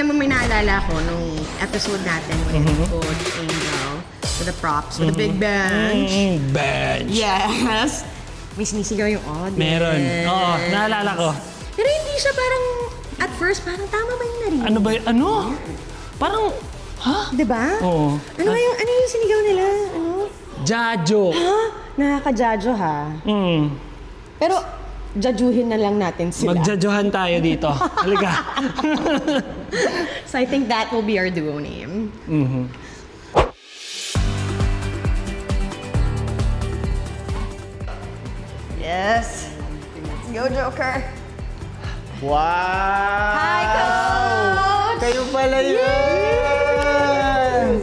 naman may naalala ko nung episode natin with Coach Angel with the props, with the big bench. Bench. Yes. May sinisigaw yung audience. Meron. Oo, naalala ko. Pero hindi siya parang, at first, parang tama ba yung narinig? Ano ba yun? Ano? Parang, ha? Diba? Oo. Ano yung sinigaw nila? Ano? Jajo. Ha? Nakaka-judge ha? Pero, judgehin na lang natin sila. Magjajohan tayo dito. Halika. So I think that will be our duo name. Yes. Let's go, Joker. Wow! Hi, Coach! Kayo pala yun!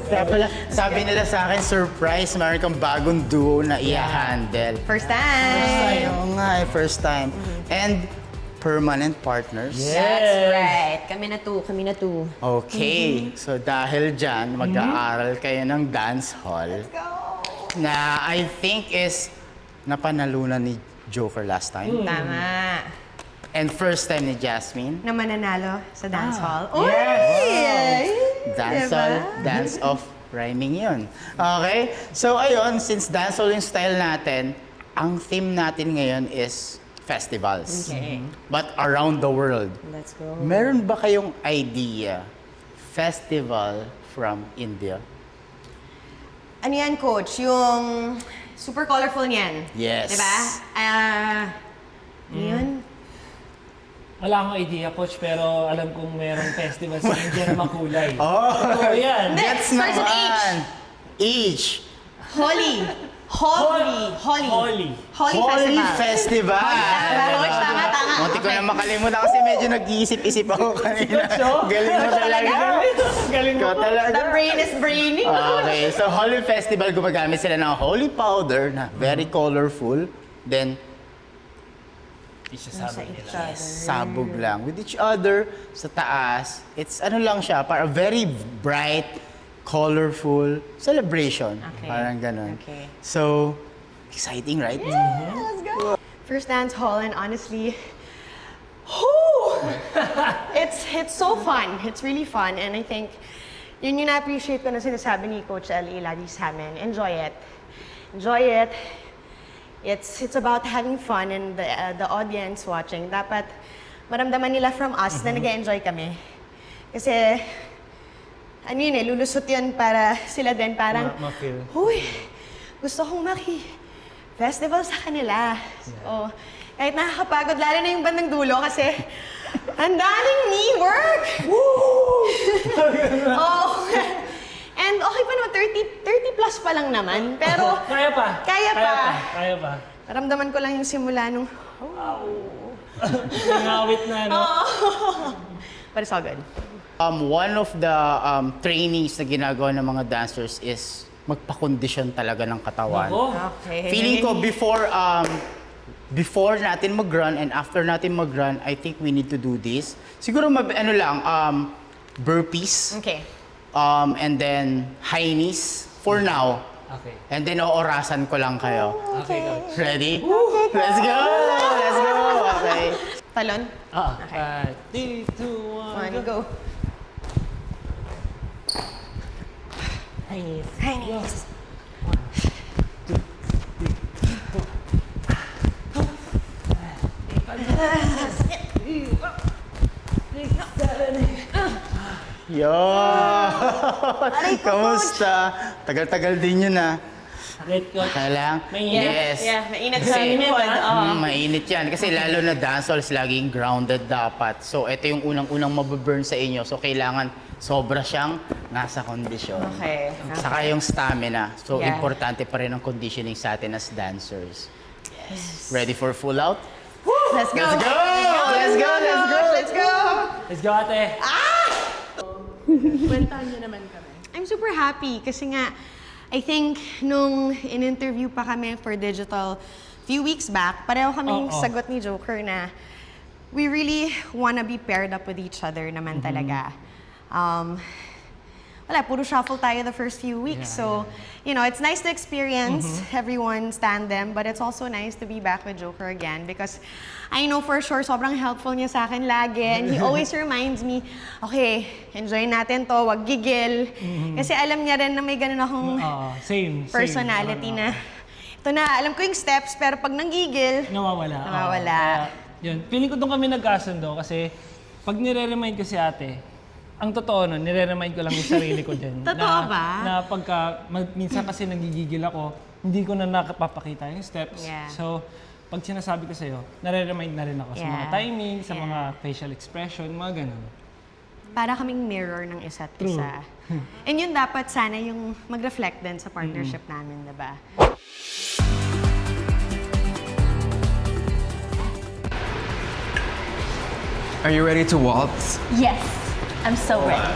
Kaya pala, sabi nila sa akin, surprise, meron kang bagong duo na i-handle. First time. Oo nga, first time. And permanent partners. That's right. Kami na two. Okay, so dahil dyan, mag-aaral kayo ng dance hall. Let's go. Na I think is napanalunan ni Joker last time. Tama. And first time ni Jasmine. Na mananalo sa dance hall. Oy! Dance Diba? hall, dance of rhyming yun. Okay? So ayun, since dance hall yung style natin, ang theme natin ngayon is festivals. Okay. But around the world. Let's go. Meron ba kayong idea festival from India? Ano yan, Coach? Yung super colorful niyan. Yes. Diba? Yun. Wala akong idea, Coach, pero alam kong merong festival sa India na makulay. Oh! Oo, yan. Hindi. Gets Starts with naman! H. Holy. Holy. Holy Festival! Coach, tama. Munti ko na makalimutan kasi medyo nag-iisip-isip ako kanina. Galing mo talaga. Galing mo. Ikaw talaga. The brain is braining. Okay, so Holy Festival, gumagamit sila ng holy powder na very colorful. Then, sabog lang. With each other, sa taas, it's ano lang siya, para very bright, colorful celebration. Okay. Parang ganun. Okay. So, exciting, right? Let's go. First dance hall, and honestly, whoo! it's so fun. It's really fun, and I think yun yung na-appreciate ko na sinasabi ni Coach Ellie lagi sa amin. Enjoy it. Enjoy it. It's about having fun, and the audience watching, dapat maramdaman nila from us na nag-enjoy kami. Kasi, ano yun lulusot yun para sila din parang, Ma-feel. huy, gusto kong festival sa kanila. So, kahit nakakapagod, lalo na yung bandang dulo kasi ang daming knee work! Oh. And okay pa naman, 30 plus pa lang naman. Pero, Kaya pa. Kaya pa. Kaya pa. naramdaman ko lang yung simula nung, Nangawit na, no? but it's all good. One of the trainings na ginagawa ng mga dancers is magpa-condition talaga ng katawan. Ako. Okay. Feeling ko before natin mag-run and after natin mag-run, I think we need to do this. Siguro burpees. Okay. And then high knees for now. Okay. And then oorasan ko lang kayo. Okay, Coach. Ready? Let's go! Let's go! Okay. Talon? Okay. 3, 2, 1, One, go. Hey. Hi, knees. Yo! Kamusta? Tagal-tagal din yun Sakit, Coach. Kailang? Mainit. Yes. Yeah, mainit sa Kasi- likod. Mainit yan. Kasi lalo na dancehall laging grounded dapat. So, ito yung unang-unang mababurn sa inyo. So, kailangan sobra siyang nasa kondisyon. Okay. Saka yung stamina. So, Yeah. importante pa rin ang conditioning sa atin as dancers. Ready for full out? Let's go. Let's go! Let's go! Let's go! Let's go! Let's go, ate. I'm super happy kasi nga, I think nung in-interview pa kami for digital few weeks back, pareho kaming sagot ni Joker na we really wanna be paired up with each other naman talaga. wala, puro shuffle tayo the first few weeks. So, you know, it's nice to experience everyone's tandem, but it's also nice to be back with Joker again because I know for sure sobrang helpful niya sa akin lagi and he always reminds me, okay, enjoy natin to, wag gigil. Kasi alam niya rin na may ganun akong Same. personality na, ito na, alam ko yung steps, pero pag nanggigil, Nawawala. Nawawala. Yun. Feeling ko doon kami nagkasundo kasi pag nire-remind ko si ate, ang totoo nun, nire-remind ko lang yung sarili ko din. Totoo ba? Na pagka, minsan kasi nagigigil ako, hindi ko na nakapapakita yung steps. Yeah. So, pag sinasabi ko sa'yo, nare-remind na rin ako sa mga Yeah. timing, sa Yeah. mga facial expression, mga ganun. para kaming mirror ng isa't True. isa. And yun dapat sana yung mag-reflect din sa partnership namin, diba? Are you ready to waltz? Yes, I'm so ready.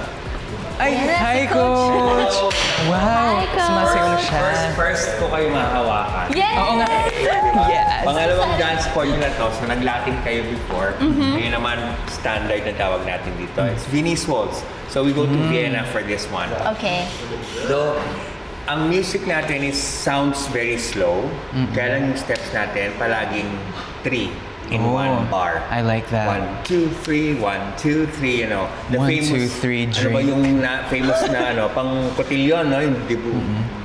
Ay, Yes, hi, si Coach. Coach! Wow! Hi, Coach. Sumasayaw siya. First ko kayo mahahawakan. Yes! Oo nga. Yes! Pangalawang dance sport nyo na to, so nag-Latin kayo before. Ngayon naman, standard na tawag natin dito. It's Viennese Waltz. So we go to Vienna for this one. Okay. Though, ang music natin sounds very slow. Kaya lang yung steps natin, palaging 3 in Oh, one bar. I like that. 1, 2, 3, 1, 2, 3, you know. The 1, famous, 2, 3, ano ba drink. yung famous na ano, pang cotillion, no? Yung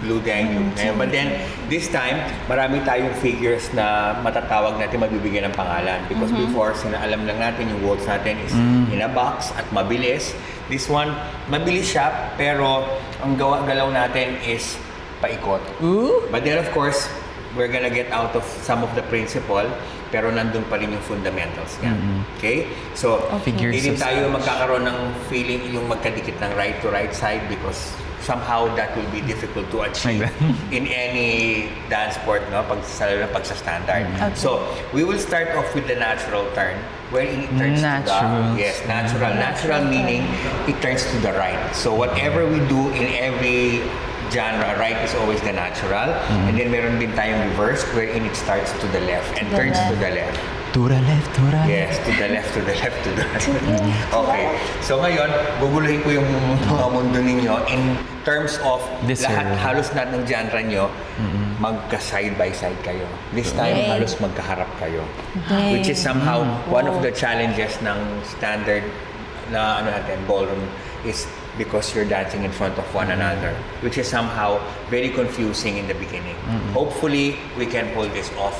Blue Danube. But then, this time, marami tayong figures na matatawag natin mabibigyan ng pangalan. Because before, alam lang natin yung waltz natin is in a box at mabilis. This one, mabilis siya, pero ang galaw natin is paikot. Ooh! But then, of course, we're gonna get out of some of the principle, pero nandun pa rin yung fundamentals niya. Okay? So, Figures hindi din of tayo magkakaroon ng feeling yung magkadikit ng right to right side because somehow that will be difficult to achieve in any dance sport, no? Lalo na pag sa standard. So, we will start off with the natural turn wherein it turns Natural. to the... Yes, natural. Natural meaning it turns to the right. So, whatever we do in every genre, right is always the natural. And then meron din tayong reverse wherein it starts to the left and turns to the left. To the left, to the left. Yes, to the left, to the left, to the left. Okay. So ngayon, guguluhin ko yung mga mundo ninyo in terms of This lahat, area. halos lahat ng genre nyo, magka-side by side kayo. This time, Okay. halos magkaharap kayo. Okay. Which is somehow one of the challenges ng standard na ano natin, ballroom is because you're dancing in front of one another, which is somehow very confusing in the beginning. Hopefully, we can pull this off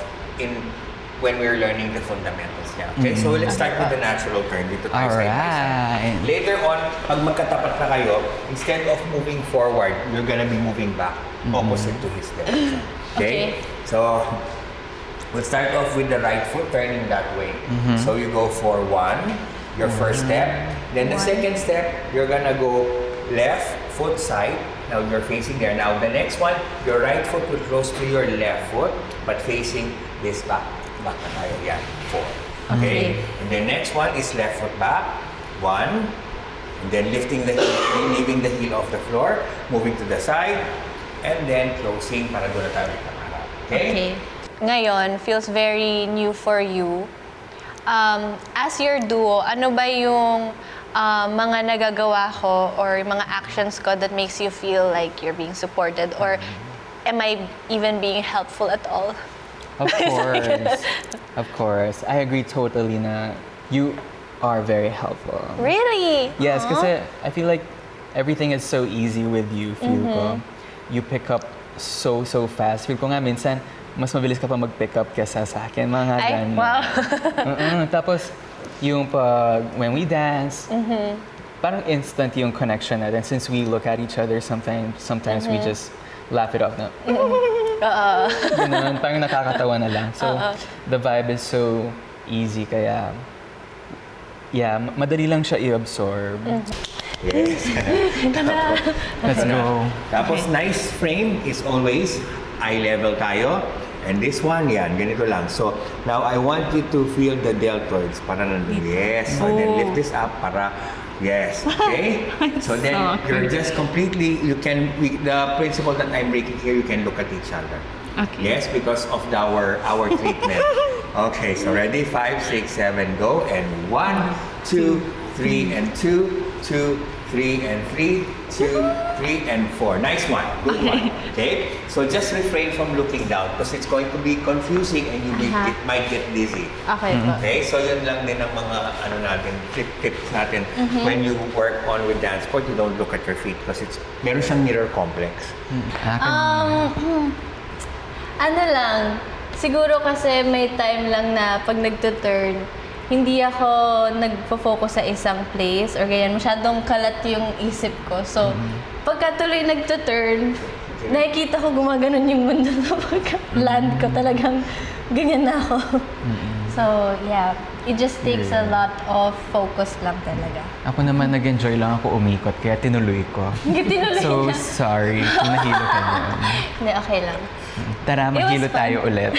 when we're learning the fundamentals niya. Okay, so let's start with the natural turn. Dito tayo side by side. Alright. Later on, pag magkatapat na kayo, instead of moving forward, you're gonna be moving back, opposite to his direction. Okay? So, we'll start off with the right foot turning that way. So you go for 1, your first step. Then the second step, you're gonna go left foot side. Now you're facing there. Now the next one, your right foot will close to your left foot, but facing this back. Back na tayo. Yan. 4. Okay? And then next one is left foot back. 1. And then lifting the heel, leaving the heel off the floor, moving to the side, and then closing para doon na tayo magkaharap. Okay. Ngayon, feels very new for you. As your duo, ano ba yung mga nagagawa ko or mga actions ko that makes you feel like you're being supported? Or am I even being helpful at all? Of course. Of course. I agree totally na you are very helpful. Really? Yes, Aw. kasi I feel like everything is so easy with you, feel ko. You pick up so fast. Feel ko nga minsan, mas mabilis ka pa mag-pick up kesa sa akin, mga Ay, ganun. wow. Tapos, yung pag, when we dance, parang instant yung connection natin. Since we look at each other sometimes we just laugh it off na. Ganun, parang nakakatawa na lang. So, the vibe is so easy, kaya, yeah, madali lang siya i-absorb. Yes. Let's go. Tapos nice frame is always eye level tayo. And this one, yan, ganito lang. So, now I want you to feel the deltoids. Para nandun. Yes. So, then lift this up para, yes. Okay? So, then you're just completely, the principle that I'm breaking here, you can look at each other. Okay. Yes, because of our treatment. Okay, so ready? 5, 6, 7, go. And 1, 2, 3, and 2, 2, 3 and 3, 2, 3 and 4. Nice one. Good one. Okay? So just refrain from looking down because it's going to be confusing and you might get dizzy. Okay po. Okay? So yun lang din ang mga tips natin. When you work on with dance sport, you don't look at your feet because meron siyang mirror complex. Ano lang, siguro kasi may time lang na pag nagtuturn, hindi ako nagpo-focus sa isang place or ganyan. Masyadong kalat yung isip ko. So, pagka tuloy nagtuturn, nakikita ko gumaganon yung mundo na pagka land ko talagang ganyan na ako. So, yeah. It just takes a lot of focus lang talaga. Ako naman nag-enjoy lang ako umikot, kaya tinuloy ko. Hindi tinuloy So, na. sorry kung nahilo ka niyan. Hindi, okay lang. Tara, maghilo fun. tayo ulit.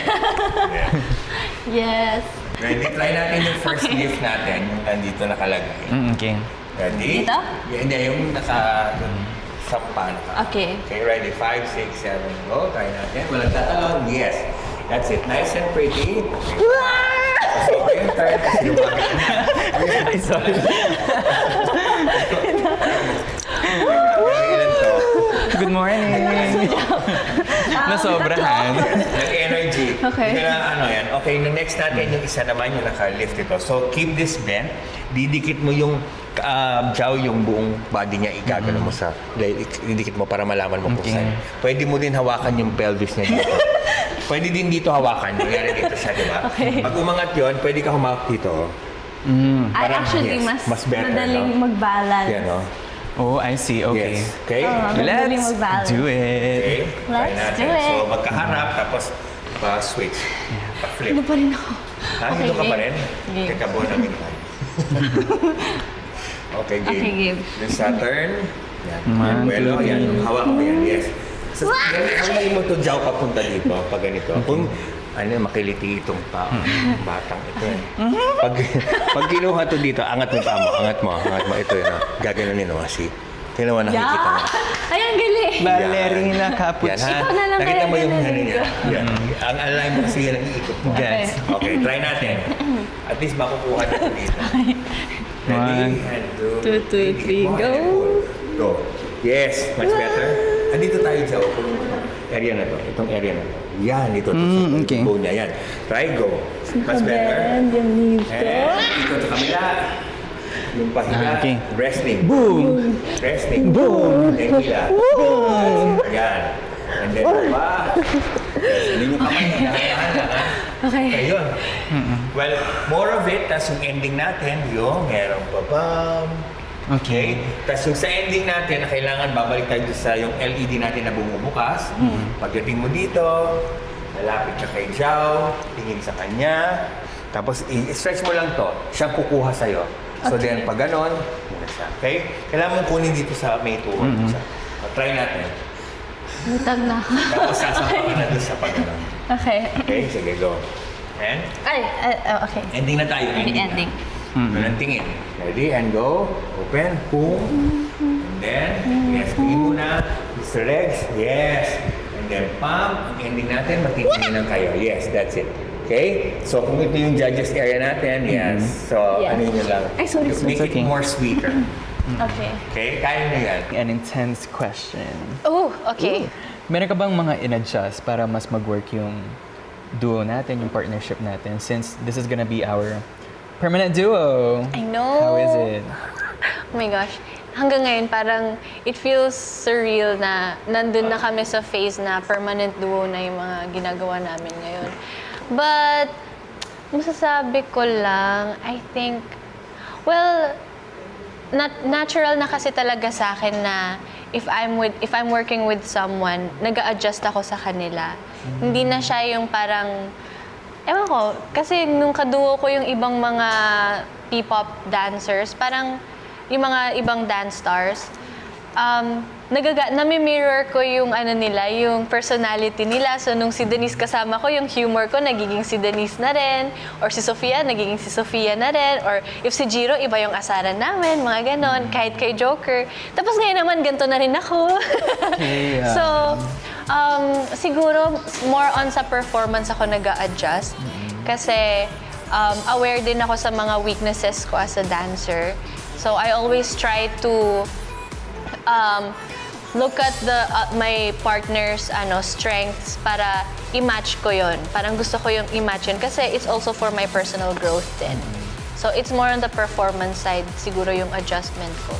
Yes. Ready? Try natin yung first lift natin, yung nandito nakalagay. Okay. Ready? Dito? Hindi, yung sa paan ka. Okay. Okay, ready? 5, 6, 7, go. Try natin. Walang tatalon. Yes. That's it. Nice and pretty. So, yung turn kasi lumabit na. Ay, sorry. Ilan to? Good morning. Nasobrahan. Nag-energy. Okay. Hindi na yan. Okay, the next natin yung isa naman yung naka-lift ito. So, keep this bent. Didikit mo yung jaw, yung buong body niya, igagano mo sa, didikit mo para malaman mo kung Okay. saan. Pwede mo din hawakan yung pelvis niya dito. Pwede din dito hawakan. Nangyari dito siya, di ba? Okay. Pag umangat yun, pwede ka humawak dito. Parang, Actually, yes, mas better, madaling no? mag-balance. Yan, no? Oh, I see. Okay. Yes. Okay? Madaling Let's mag-balance. do it. Okay? Try Let's natin. do it. So, magkaharap, tapos pa-switch. Pa-flip. Ano pa rin ako? Ha? Okay, Dito ka pa game. rin? Game. Kakabo namin tayo. Okay, game. Okay, game. Yung Saturn. Yan. One, Buelo, two, yan. Yung hawak mo yan. Yes. So, hanggang mo to jaw papunta dito. Pag ganito. Kung makiliti itong tao. Batang ito eh. Pag kinuha to dito, angat mo pa mo. Angat mo. Ito yun. Gaganunin mo. See? Tingnan mo, nakikita mo. Ay, ang galing! Ballerina Yan cappuccino. ha. Ikaw na lang Nakita kaya mo yung narinig ano niya. Yan. Ang align mo kasi yan ang iikot mo. Gets. Okay, try natin. At least makukuha natin dito. Ready? One, And two, 2, 2, 3, go! Go. Yes, much better. Andito tayo sa area na to. Itong area na to. Yan, ito. Okay. Go niya. Yan. Try, go. Much better. And yung knees ko. And ikot sa kabila. Yung pahinga. Okay. Resting. Boom! Resting. Boom! And hila. Boom! Ayan. And then, ba? Yes, hindi nyo kamay. Dahan-dahan lang, ha? Okay. Ayun. Well, more of it, tas yung ending natin, yung meron pa bam. Okay? Tas yung sa ending natin, na kailangan babalik tayo sa yung LED natin na bumubukas. Pagdating mo dito, lalapit ka kay Jao, tingin sa kanya, tapos i-stretch mo lang to, siyang kukuha sa'yo. So then, pag ganon, muna siya. Okay? Kailangan mo kunin dito sa may tuhod. Try natin. Butag na ako. Tapos sasama ka na doon sa pag ganon. Okay. Okay? Sige, go. And Ay, okay. ending na tayo. Okay, ending. Ganun tingin. Ready? And go. Open. Boom. And then, yes, tingin muna. Mr. Legs. Yes. And then, pump. Ang ending natin, matitingin lang kayo. Yes, that's it. Okay? So, kung ito yung judges area natin, yes. So, Yes. ano yun lang. Ay, sorry. Make it okay. more sweeter. Okay. Okay? Kaya nyo yan. An intense question. Oh, okay. Meron ka bang mga in-adjust para mas mag-work yung duo natin, yung partnership natin, since this is gonna be our permanent duo? I know. How is it? Oh my gosh. Hanggang ngayon, parang it feels surreal na nandun na kami sa phase na permanent duo na yung mga ginagawa namin ngayon. But, masasabi ko lang, I think, well, natural na kasi talaga sa akin na if I'm working with someone, nag-a-adjust ako sa kanila. Hindi na siya yung parang, ewan ko, kasi nung kaduo ko yung ibang mga P-pop dancers, parang yung mga ibang dance stars, nami-mirror ko yung ano nila, yung personality nila. So nung si Denise kasama ko, yung humor ko nagiging si Denise na rin, or si Sofia nagiging si Sofia na rin, or if si Jiro, iba yung asaran namin, mga ganon, kahit kay Joker. Tapos ngayon naman, ganito na rin ako. Yeah. So, siguro more on sa performance ako nag-a-adjust. Kasi aware din ako sa mga weaknesses ko as a dancer. So I always try to look at my partner's strengths para i-match ko yun. Parang gusto ko yung i-match yun kasi it's also for my personal growth din. So it's more on the performance side siguro yung adjustment ko.